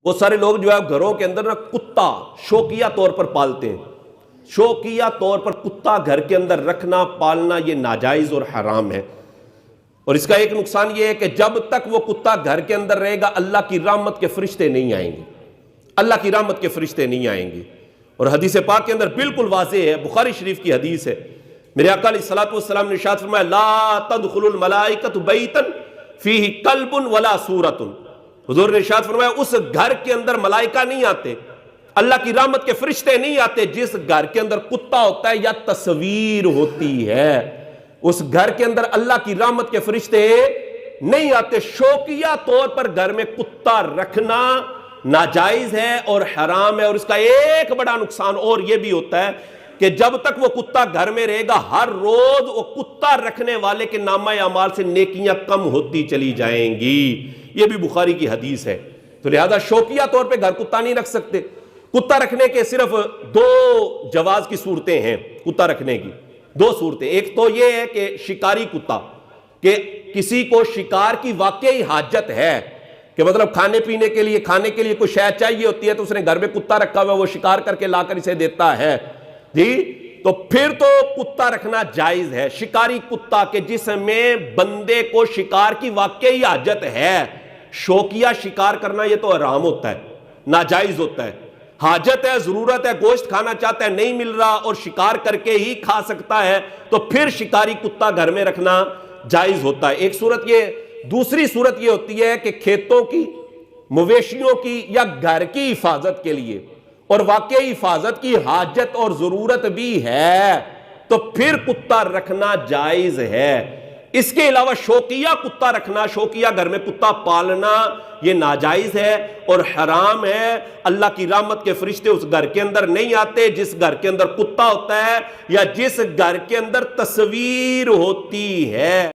وہ سارے لوگ جو ہے گھروں کے اندر نا کتا شوقیہ طور پر پالتے ہیں. شوقیہ طور پر کتا گھر کے اندر رکھنا پالنا یہ ناجائز اور حرام ہے. اور اس کا ایک نقصان یہ ہے کہ جب تک وہ کتا گھر کے اندر رہے گا اللہ کی رحمت کے فرشتے نہیں آئیں گے. اللہ کی رحمت کے فرشتے نہیں آئیں گے. اور حدیث پاک کے اندر بالکل واضح ہے، بخاری شریف کی حدیث ہے، میرے آقا علیہ الصلوۃ والسلام نے ارشاد فرمایا لا تدخل الملائکۃ بیتا فیہ کلب ولا صورۃ. حضور نے ارشاد فرمایا اس گھر کے اندر ملائکہ نہیں آتے، اللہ کی رحمت کے فرشتے نہیں آتے جس گھر کے اندر کتا ہوتا ہے یا تصویر ہوتی ہے. اس گھر کے اندر اللہ کی رحمت کے فرشتے نہیں آتے. شوقیہ طور پر گھر میں کتا رکھنا ناجائز ہے اور حرام ہے. اور اس کا ایک بڑا نقصان اور یہ بھی ہوتا ہے کہ جب تک وہ کتا گھر میں رہے گا ہر روز وہ کتا رکھنے والے کے نامہ اعمال سے نیکیاں کم ہوتی چلی جائیں گی. یہ بھی بخاری کی حدیث ہے. تو لہذا شوقیہ طور پہ گھر کتا نہیں رکھ سکتے. کتا رکھنے کے صرف دو جواز کی صورتیں ہیں. کتا رکھنے کی دو صورتیں، ایک تو یہ ہے کہ شکاری کتا، کہ کسی کو شکار کی واقعی حاجت ہے کہ مطلب کھانے پینے کے لیے کوئی شے چاہیے ہوتی ہے تو اس نے گھر میں کتا رکھا ہوا ہے، وہ شکار کر کے لا کر اسے دیتا ہے جی، تو پھر تو کتا رکھنا جائز ہے. شکاری کتا کہ جس میں بندے کو شکار کی واقعی حاجت ہے. شوقیہ شکار کرنا یہ تو حرام ہوتا ہے، ناجائز ہوتا ہے. حاجت ہے، ضرورت ہے، گوشت کھانا چاہتا ہے، نہیں مل رہا اور شکار کر کے ہی کھا سکتا ہے تو پھر شکاری کتا گھر میں رکھنا جائز ہوتا ہے. ایک صورت یہ. دوسری صورت یہ ہوتی ہے کہ کھیتوں کی، مویشیوں کی یا گھر کی حفاظت کے لیے اور واقعی حفاظت کی حاجت اور ضرورت بھی ہے تو پھر کتا رکھنا جائز ہے. اس کے علاوہ شوقیہ کتا رکھنا، شوقیہ گھر میں کتا پالنا یہ ناجائز ہے اور حرام ہے. اللہ کی رحمت کے فرشتے اس گھر کے اندر نہیں آتے جس گھر کے اندر کتا ہوتا ہے یا جس گھر کے اندر تصویر ہوتی ہے.